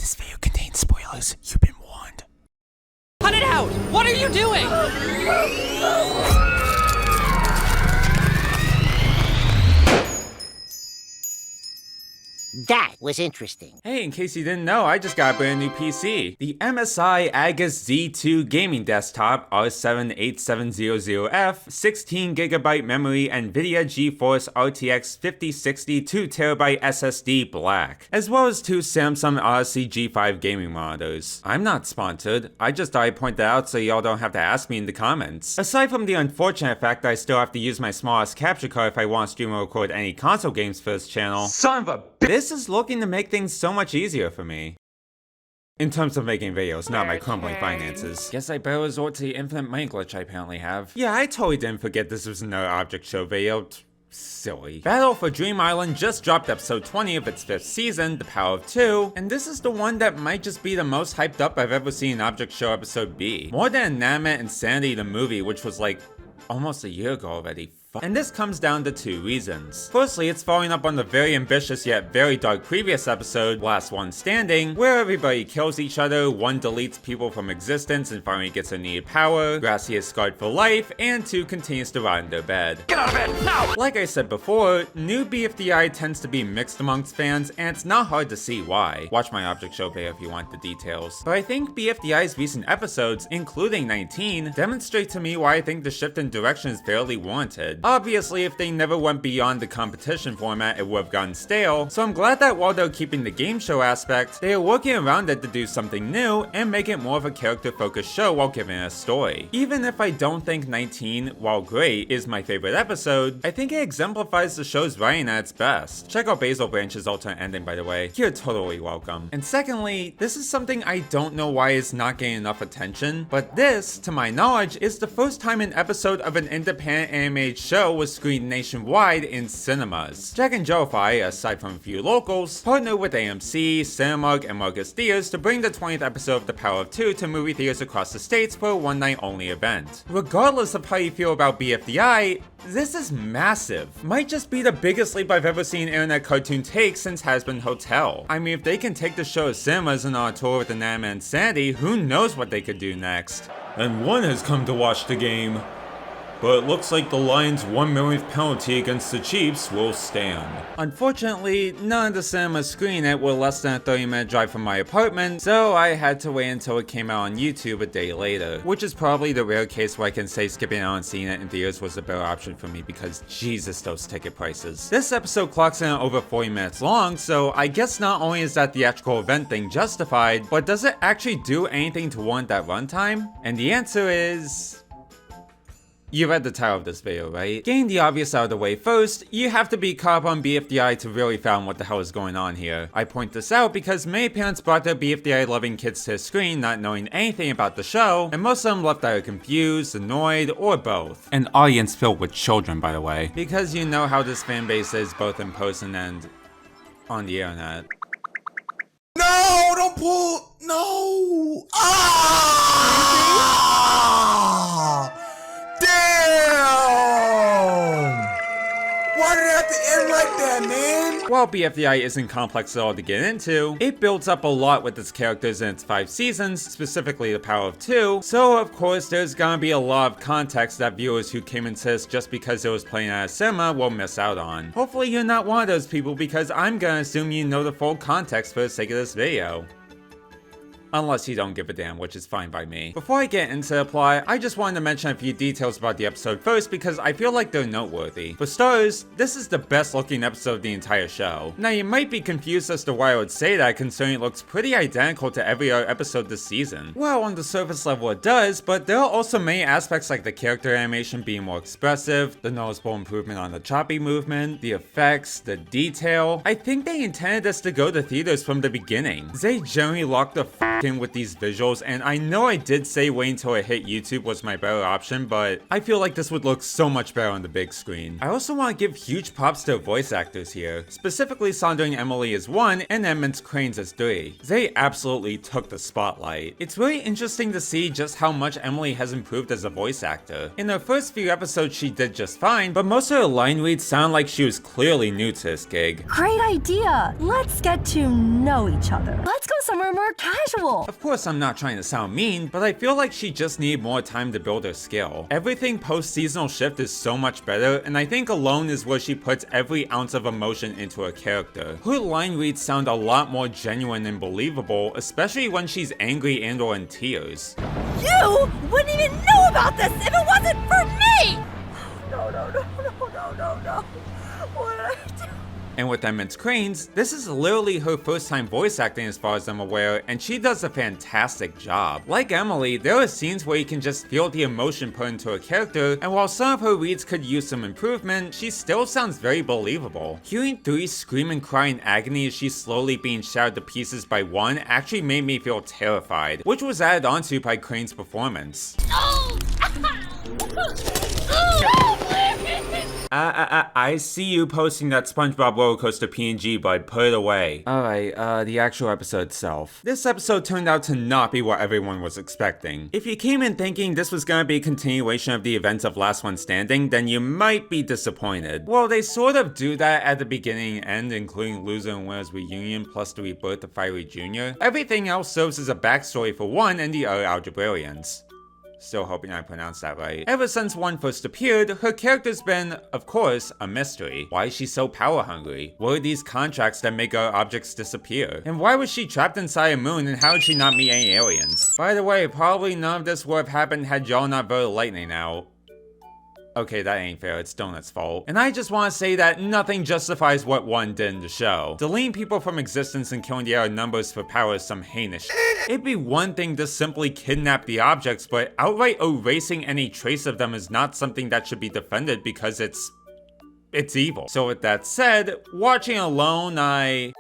This video contains spoilers. You've been warned. Cut it out! What are you doing? That was interesting. Hey, in case you didn't know, I just got a brand new PC. The MSI Agus Z2 gaming desktop R7-8700F, 16GB memory, NVIDIA GeForce RTX 5060 2TB SSD black, as well as two Samsung Odyssey G5 gaming monitors. I'm not sponsored, I just thought I'd point that out so y'all don't have to ask me in the comments. Aside from the unfortunate fact that I still have to use my smallest capture card if I want to stream or record any console games for this channel, son of a bitch! This is looking to make things so much easier for me. In terms of making videos, not my crumbling finances. Guess I better resort to the infinite money glitch I apparently have. Yeah, I totally didn't forget this was another object show video. Silly. Battle for Dream Island just dropped episode 20 of its 5th season, The Power of Two, and this is the one that might just be the most hyped up I've ever seen an object show episode be. More than Inanimate Insanity the movie, which was like almost a year ago already. And this comes down to two reasons. Firstly, it's following up on the very ambitious yet very dark previous episode, Last One Standing, where everybody kills each other, one deletes people from existence and finally gets their needed power, Gracie is scarred for life, and two continues to rot in their bed. Get out of bed, now! Like I said before, new BFDI tends to be mixed amongst fans, and it's not hard to see why. Watch my object show video if you want the details. But I think BFDI's recent episodes, including 19, demonstrate to me why I think the shift in direction is fairly warranted. Obviously, if they never went beyond the competition format, it would have gotten stale, so I'm glad that while they're keeping the game show aspect, they are working around it to do something new and make it more of a character-focused show while giving it a story. Even if I don't think 19, while great, is my favorite episode, I think it exemplifies the show's writing at its best. Check out Basil Branch's alternate ending, by the way. You're totally welcome. And secondly, this is something I don't know why is not getting enough attention, but this, to my knowledge, is the first time an episode of an independent animated show was screened nationwide in cinemas. Jacknjellify, aside from a few locals, partnered with AMC, Cinemark, and Marcus Theaters to bring the 20th episode of The Power of Two to movie theaters across the states for a one-night-only event. Regardless of how you feel about BFDI, this is massive. Might just be the biggest leap I've ever seen internet cartoon take since Has-Been Hotel. I mean, if they can take the show to cinemas and on a tour with Inanimate Insanity, who knows what they could do next. And one has come to watch the game. But it looks like the Lions' 1 millionth penalty against the Chiefs will stand. Unfortunately, none of the cinemas screening it were less than a 30-minute drive from my apartment, so I had to wait until it came out on YouTube a day later, which is probably the rare case where I can say skipping out and seeing it in theaters was a better option for me because Jesus, those ticket prices. This episode clocks in at over 40 minutes long, so I guess not only is that theatrical event thing justified, but does it actually do anything to warrant that runtime? And the answer is... You read the title of this video, right? Getting the obvious out of the way first, you have to be caught up on BFDI to really fathom what the hell is going on here. I point this out because many parents brought their BFDI loving kids to the screen not knowing anything about the show, and most of them left either confused, annoyed, or both. An audience filled with children, by the way. Because you know how this fanbase is both in person and on the internet. No, don't pull, no! Ah! Damn! Why did it have to end like that, man? While BFDI isn't complex at all to get into, it builds up a lot with its characters in its 5 seasons, specifically The Power of Two, so of course there's gonna be a lot of context that viewers who came into this just because it was playing at a cinema will miss out on. Hopefully you're not one of those people because I'm gonna assume you know the full context for the sake of this video. Unless you don't give a damn, which is fine by me. Before I get into the plot, I just wanted to mention a few details about the episode first because I feel like they're noteworthy. For starters, this is the best looking episode of the entire show. Now you might be confused as to why I would say that considering it looks pretty identical to every other episode this season. Well, on the surface level it does, but there are also many aspects like the character animation being more expressive, the noticeable improvement on the choppy movement, the effects, the detail. I think they intended this to go to theaters from the beginning. They generally locked the in with these visuals, and I know I did say wait until it hit YouTube was my better option, but I feel like this would look so much better on the big screen. I also want to give huge props to voice actors here, specifically Sandra and Emily as 1 and Edmund's Cranes as 3. They absolutely took the spotlight. It's really interesting to see just how much Emily has improved as a voice actor. In her first few episodes she did just fine, but most of her line reads sound like she was clearly new to this gig. Great idea! Let's get to know each other. Let's go somewhere more casual. Of course, I'm not trying to sound mean, but I feel like she just needed more time to build her skill. Everything post-seasonal shift is so much better, and I think Alone is where she puts every ounce of emotion into her character. Her line reads sound a lot more genuine and believable, especially when she's angry and or in tears. You wouldn't even know about this if it wasn't for me! No. What did I do? And with Edmund's Cranes, this is literally her first time voice acting as far as I'm aware, and she does a fantastic job. Like Emily, there are scenes where you can just feel the emotion put into her character, and while some of her reads could use some improvement, she still sounds very believable. Hearing 3 scream and cry in agony as she's slowly being shattered to pieces by 1 actually made me feel terrified, which was added onto by Crane's performance. I see you posting that SpongeBob rollercoaster PNG, but put it away. Alright, the actual episode itself. This episode turned out to not be what everyone was expecting. If you came in thinking this was gonna be a continuation of the events of Last One Standing, then you might be disappointed. Well, they sort of do that at the beginning and end, including Loser and Winner's reunion plus the rebirth of Fiery Jr. Everything else serves as a backstory for 1 and the other Algebrarians. Still hoping I pronounced that right. Ever since 1 first appeared, her character's been, of course, a mystery. Why is she so power hungry? What are these contracts that make our objects disappear? And why was she trapped inside a moon, and how did she not meet any aliens? By the way, probably none of this would have happened had y'all not voted Lightning out. Okay, that ain't fair, it's Donut's fault. And I just want to say that nothing justifies what 1 did in the show. Deleting people from existence and killing the other numbers for power is some heinous shit. It'd be one thing to simply kidnap the objects, but outright erasing any trace of them is not something that should be defended because it's evil. So with that said, watching Alone, I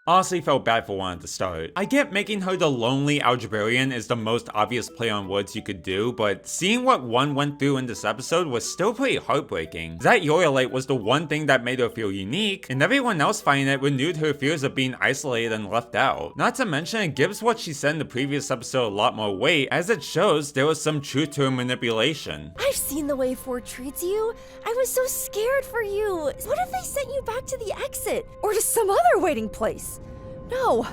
honestly felt bad for 1 at the start. I get making her the lonely Algebrarian is the most obvious play on words you could do, but seeing what 1 went through in this episode was still pretty heartbreaking. That Yoyolite was the one thing that made her feel unique, and everyone else finding it renewed her fears of being isolated and left out. Not to mention, it gives what she said in the previous episode a lot more weight, as it shows there was some truth to her manipulation. I've seen the way 4 treats you. I was so scared for you. What if they sent you back to the exit? Or to some other waiting place? No,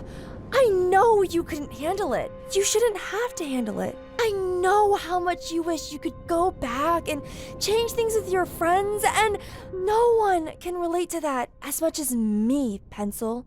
I know you couldn't handle it. You shouldn't have to handle it. I know how much you wish you could go back and change things with your friends, and no one can relate to that as much as me, Pencil.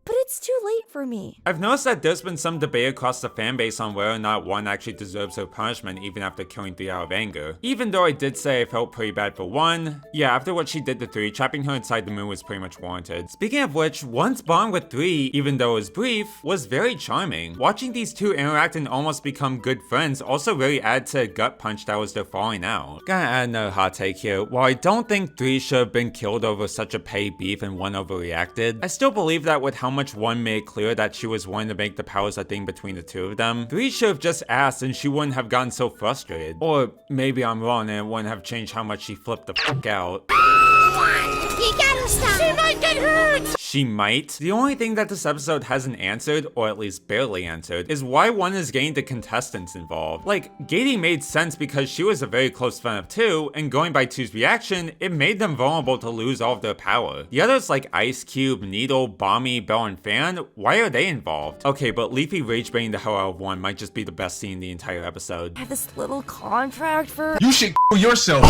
But it's too late for me. I've noticed that there's been some debate across the fanbase on whether or not 1 actually deserves her punishment even after killing 3 out of anger. Even though I did say I felt pretty bad for 1, yeah, after what she did to 3, trapping her inside the moon was pretty much warranted. Speaking of which, 1's bond with 3, even though it was brief, was very charming. Watching these 2 interact and almost become good friends also really added to the gut punch that was their falling out. Gonna add another hot take here. While I don't think 3 should have been killed over such a petty beef and 1 overreacted, I still believe that with how much 1 made clear that she was wanting to make the powers a thing between the 2 of them, 3 should have just asked and she wouldn't have gotten so frustrated. Or maybe I'm wrong and it wouldn't have changed how much she flipped the fuck out. You gotta stop! She might get hurt! She might. The only thing that this episode hasn't answered, or at least barely answered, is why 1 is getting the contestants involved. Like, gating made sense because she was a very close friend of 2, and going by 2's reaction, it made them vulnerable to lose all of their power. The others like Ice Cube, Needle, Bommy, Bell, and Fan, why are they involved? Okay, but Leafy rage-baiting the hell out of 1 might just be the best scene in the entire episode. I have this little contract for— You should yourself.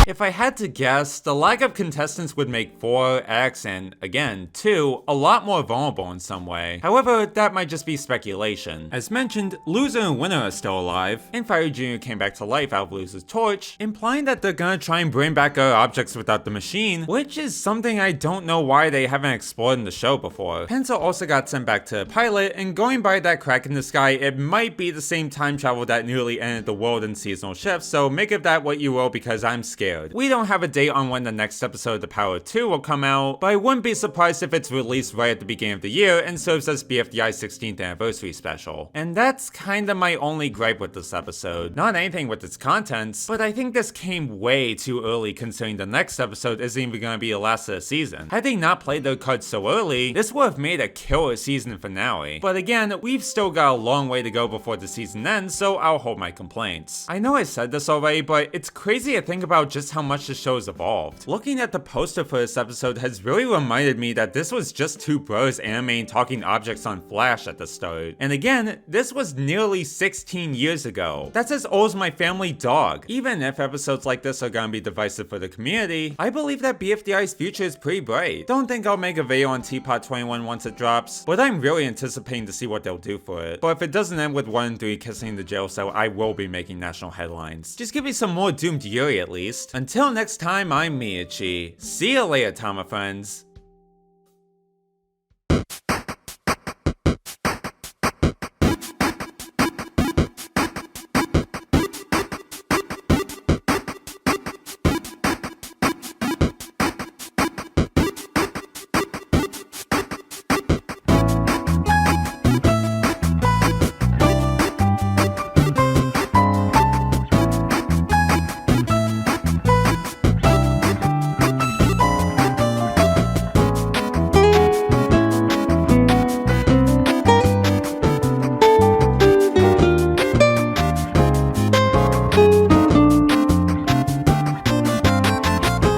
If I had to guess, the lack of contestants would make 4, X, and again, 2, a lot more vulnerable in some way. However, that might just be speculation. As mentioned, Loser and Winner are still alive, and Fiery Jr. came back to life out of Loser's torch, implying that they're gonna try and bring back other objects without the machine, which is something I don't know why they haven't explored in the show before. Pencil also got sent back to Pilot, and going by that crack in the sky, it might be the same time travel that nearly ended the world in seasonal shifts, so make of that what you will because I'm scared. We don't have a date on when the next episode of The Power 2 will will come out, but I wouldn't be surprised if it's released right at the beginning of the year and serves as BFDI's 16th anniversary special. And that's kinda my only gripe with this episode. Not anything with its contents, but I think this came way too early considering the next episode isn't even gonna be the last of the season. Had they not played their cards so early, this would have made a killer season finale. But again, we've still got a long way to go before the season ends, so I'll hold my complaints. I know I said this already, but it's crazy to think about just how much the show has evolved. Looking at the poster for this episode has really reminded me that this was just two bros animating talking objects on Flash at the start. And again, this was nearly 16 years ago. That's as old as my family dog. Even if episodes like this are gonna be divisive for the community, I believe that BFDI's future is pretty bright. Don't think I'll make a video on Teapot 21 once it drops, but I'm really anticipating to see what they'll do for it. But if it doesn't end with 1 and 3 kissing in the jail cell, I will be making national headlines. Just give me some more Doomed Yuri at least. Until next time, I'm Miyachi. See you later, Tama friends.